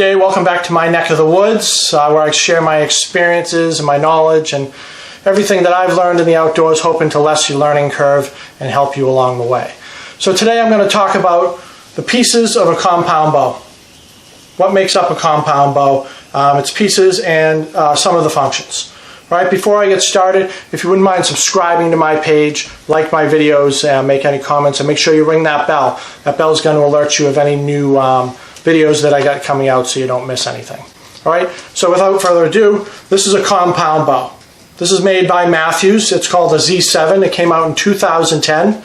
day, welcome back to my neck of the woods, where I share my experiences and my knowledge and everything that I've learned in the outdoors, hoping to lessen your learning curve and help you along the way. So today I'm going to talk about the pieces of a compound bow. What makes up a compound bow, its pieces, and some of the functions. Right, before I get started, if you wouldn't mind subscribing to my page, like my videos, make any comments, and make sure you ring that bell. That bell is going to alert you of any new videos that I got coming out so you don't miss anything. All right, so without further ado, this is a compound bow. This is made by Matthews. It's called a Z7. It came out in 2010,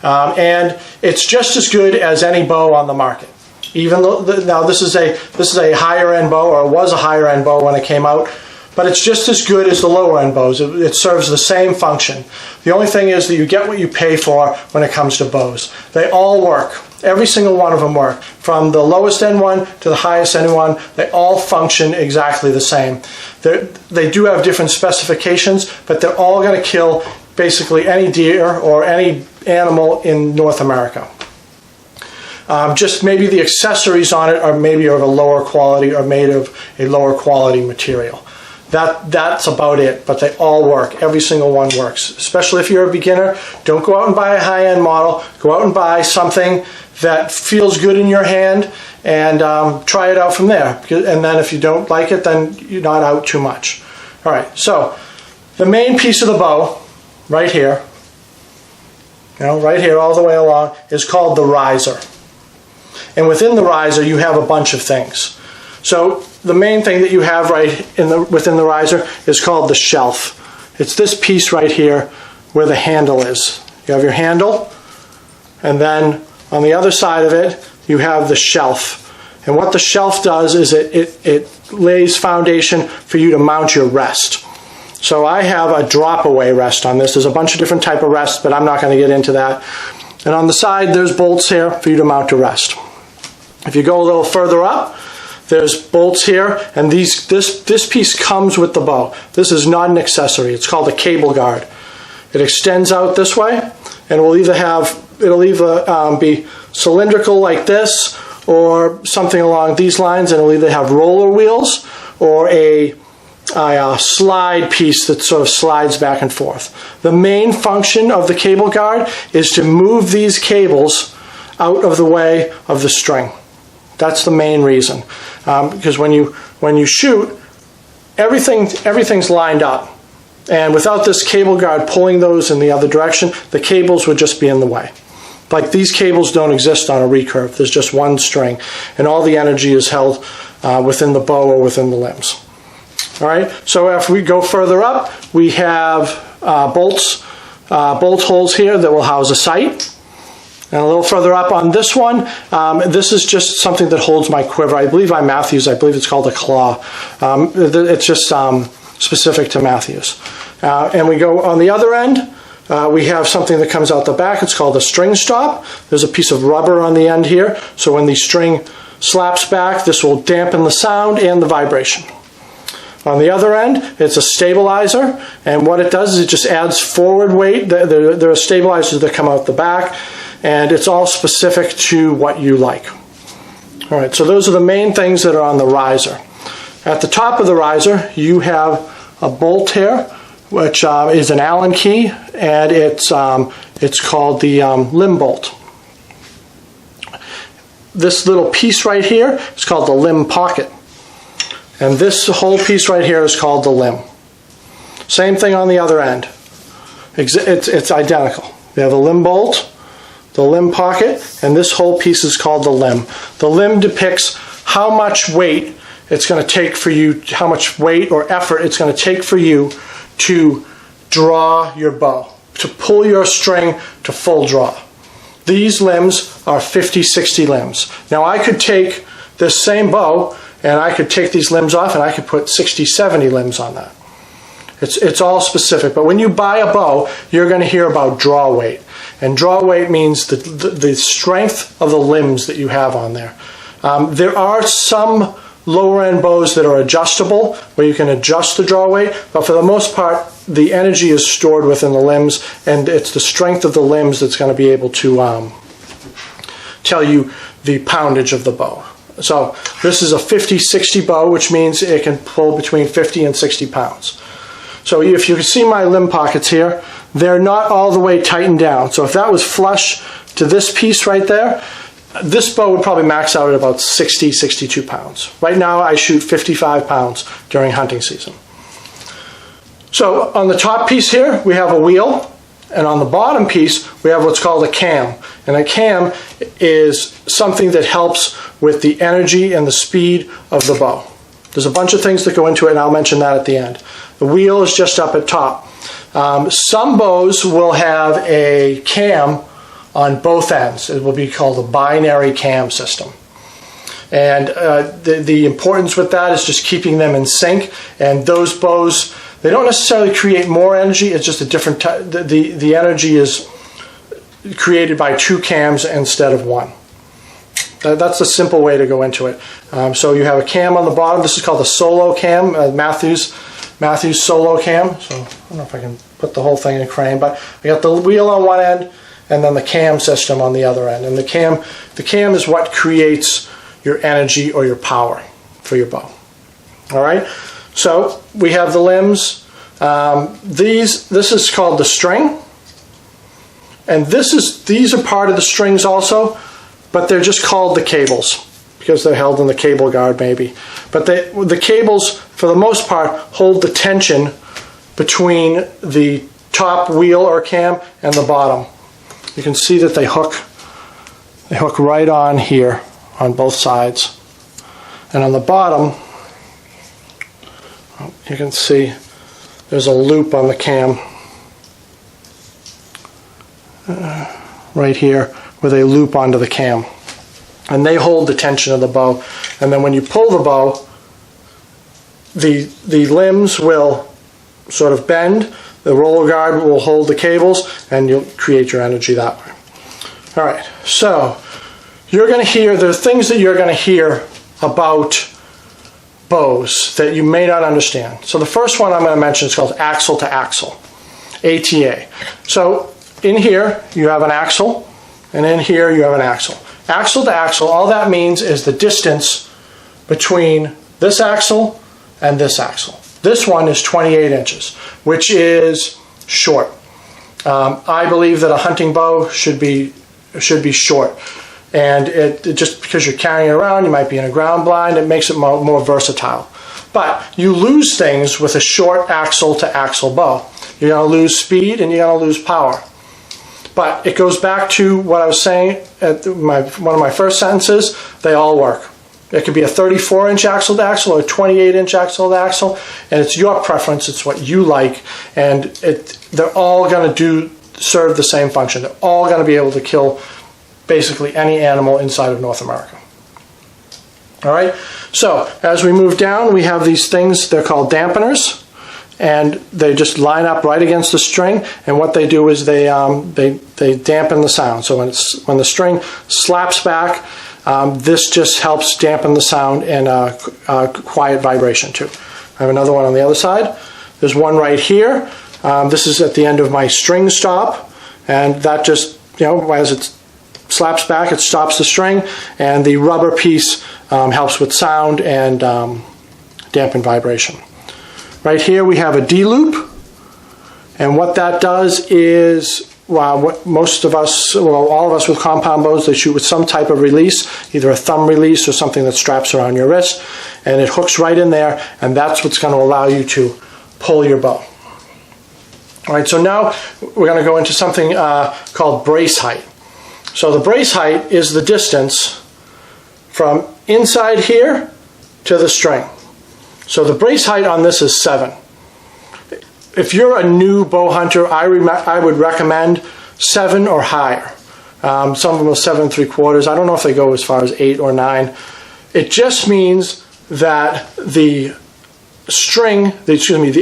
and it's just as good as any bow on the market. Even though now this is a higher end bow, or was a higher end bow when it came out. But it's just as good as the lower end bows. It serves the same function. The only thing is that you get what you pay for when it comes to bows. They all work. Every single one of them work. From the lowest end one to the highest end one, they all function exactly the same. They do have different specifications, but they're all going to kill basically any deer or any animal in North America. Just maybe the accessories on it are maybe of a lower quality or made of a lower quality material. That's about it, but they all work. Every single one works. Especially if you're a beginner, don't go out and buy a high-end model. Go out and buy something that feels good in your hand and try it out from there. And then if you don't like it, then you're not out too much. All right, so the main piece of the bow, right here, right here all the way along, is called the riser. And within the riser, you have a bunch of things. So the main thing that you have within the riser is called the shelf. It's this piece right here where the handle is. You have your handle, and then on the other side of it you have the shelf. And what the shelf does is it lays foundation for you to mount your rest. So I have a drop-away rest on this. There's a bunch of different type of rests, but I'm not going to get into that. And on the side there's bolts here for you to mount your rest. If you go a little further up, there's bolts here, and this piece comes with the bow. This is not an accessory. It's called a cable guard. It extends out this way, and it'll either be cylindrical like this, or something along these lines, and it'll either have roller wheels or a slide piece that sort of slides back and forth. The main function of the cable guard is to move these cables out of the way of the string. That's the main reason, because when you shoot, everything's lined up, and without this cable guard pulling those in the other direction, the cables would just be in the way. Like these cables don't exist on a recurve. There's just one string, and all the energy is held within the bow or within the limbs. All right. So if we go further up, we have bolt holes here that will house a sight. And a little further up on this one, this is just something that holds my quiver. I believe by Matthews, I believe it's called a claw. It's just specific to Matthews. And we go on the other end, we have something that comes out the back. It's called a string stop. There's a piece of rubber on the end here, so when the string slaps back, this will dampen the sound and the vibration. On the other end, it's a stabilizer, and what it does is it just adds forward weight. There are stabilizers that come out the back, and it's all specific to what you like. All right, so those are the main things that are on the riser. At the top of the riser, you have a bolt here, which is an Allen key, and it's called the limb bolt. This little piece right here is called the limb pocket, and this whole piece right here is called the limb. Same thing on the other end. It's identical. You have a limb bolt, the limb pocket, and this whole piece is called the limb. The limb depicts how much weight it's going to take for you, how much weight or effort it's going to take for you to draw your bow, to pull your string to full draw. These limbs are 50, 60 limbs. Now I could take this same bow and I could take these limbs off and I could put 60, 70 limbs on that. It's all specific, but when you buy a bow, you're going to hear about draw weight. And draw weight means the strength of the limbs that you have on there. There are some lower end bows that are adjustable, where you can adjust the draw weight, but for the most part, the energy is stored within the limbs, and it's the strength of the limbs that's going to be able to tell you the poundage of the bow. So this is a 50-60 bow, which means it can pull between 50 and 60 pounds. So if you can see my limb pockets here, they're not all the way tightened down. So if that was flush to this piece right there, this bow would probably max out at about 60, 62 pounds. Right now I shoot 55 pounds during hunting season. So on the top piece here, we have a wheel, and on the bottom piece, we have what's called a cam. And a cam is something that helps with the energy and the speed of the bow. There's a bunch of things that go into it, and I'll mention that at the end. The wheel is just up at top. Some bows will have a cam on both ends. It will be called a binary cam system. And the importance with that is just keeping them in sync. And those bows, they don't necessarily create more energy. It's just a different the energy is created by two cams instead of one. That's the simple way to go into it. So you have a cam on the bottom. This is called the solo cam, Matthews solo cam. So I don't know if I can put the whole thing in frame, but I got the wheel on one end and then the cam system on the other end. And the cam is what creates your energy or your power for your bow. All right. So we have the limbs. This is called the string, and these are part of the strings also, but they're just called the cables because they're held in the cable guard maybe. But the cables, for the most part, hold the tension between the top wheel or cam and the bottom. You can see that they hook right on here on both sides, and on the bottom, you can see there's a loop on the cam right here where they loop onto the cam, and they hold the tension of the bow. And then when you pull the bow, the limbs will sort of bend, the roller guard will hold the cables, and you'll create your energy that way. All right, so you're going to hear, there are things that you're going to hear about bows that you may not understand. So the first one I'm going to mention is called axle to axle, ATA. So in here you have an axle, and in here you have an axle. Axle to axle, all that means is the distance between this axle and this axle. This one is 28 inches, which is short. I believe that a hunting bow should be short. And just because you're carrying it around, you might be in a ground blind, it makes it more versatile. But you lose things with a short axle to axle bow. You're going to lose speed and you're going to lose power. But it goes back to what I was saying at one of my first sentences, they all work. It could be a 34-inch axle to axle or a 28-inch axle to axle, and it's your preference, it's what you like, and they're all going to serve the same function. They're all going to be able to kill basically any animal inside of North America. All right, so as we move down, we have these things, they're called dampeners, and they just line up right against the string, and what they do is they dampen the sound. So when the string slaps back, this just helps dampen the sound and quiet vibration too. I have another one on the other side. There's one right here. This is at the end of my string stop, and that just, as it slaps back, it stops the string, and the rubber piece helps with sound and dampen vibration. Right here we have a D-loop, and what that does is, what most of us, all of us with compound bows, they shoot with some type of release, either a thumb release or something that straps around your wrist, and it hooks right in there, and that's what's going to allow you to pull your bow. All right, so now we're going to go into something called brace height. So the brace height is the distance from inside here to the string. So the brace height on this is 7. If you're a new bow hunter, I would recommend 7 or higher. Some of them are 7 3/4. I don't know if they go as far as 8 or 9. It just means that the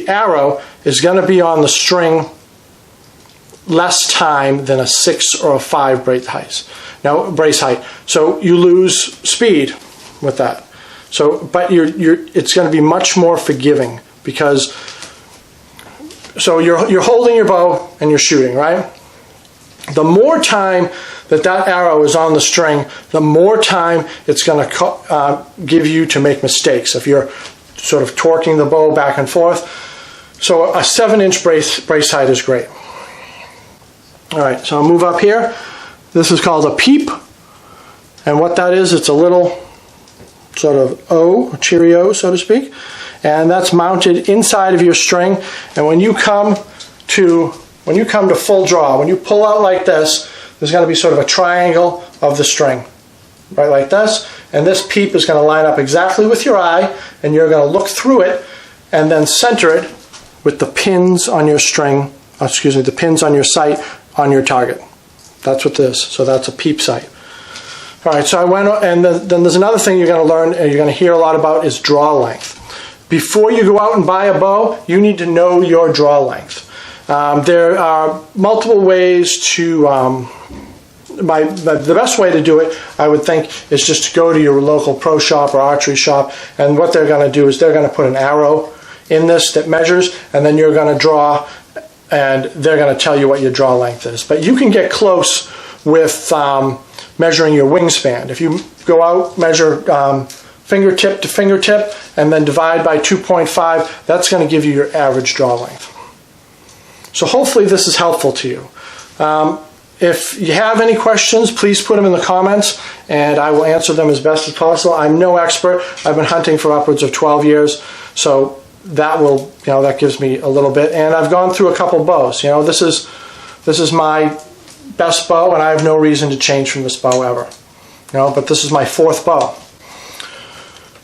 arrow is going to be on the string less time than a 6 or a 5 brace height. So you lose speed with that. But it's going to be much more forgiving because. So you're holding your bow and you're shooting, right? The more time that arrow is on the string, the more time it's going to give you to make mistakes if you're sort of torquing the bow back and forth. So a 7-inch brace height is great. All right, so I'll move up here. This is called a peep, and what that is, it's a little sort of O, a Cheerio, so to speak, and that's mounted inside of your string. And when you come to full draw, when you pull out like this, there's going to be sort of a triangle of the string, right, like this. And this peep is going to line up exactly with your eye, and you're going to look through it and then center it with the pins on your string, excuse me, the pins on your sight on your target. That's what this is. So that's a peep sight. All right, so I went, and then there's another thing you're going to learn and you're going to hear a lot about is draw length. Before you go out and buy a bow, you need to know your draw length. There are multiple ways to, the best way to do it, I would think, is just to go to your local pro shop or archery shop, and what they're going to do is they're going to put an arrow in this that measures, and then you're going to draw, and they're going to tell you what your draw length is. But you can get close with measuring your wingspan. If you go out, measure fingertip to fingertip, and then divide by 2.5, that's going to give you your average draw length. So hopefully this is helpful to you. If you have any questions, please put them in the comments, and I will answer them as best as possible. I'm no expert. I've been hunting for upwards of 12 years, so that will, that gives me a little bit. And I've gone through a couple bows. This is my best bow, and I have no reason to change from this bow ever. But this is my 4th bow.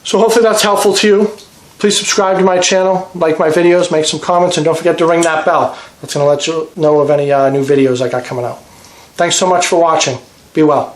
So hopefully that's helpful to you. Please subscribe to my channel, like my videos, make some comments, and don't forget to ring that bell. That's going to let you know of any new videos I got coming out. Thanks so much for watching. Be well.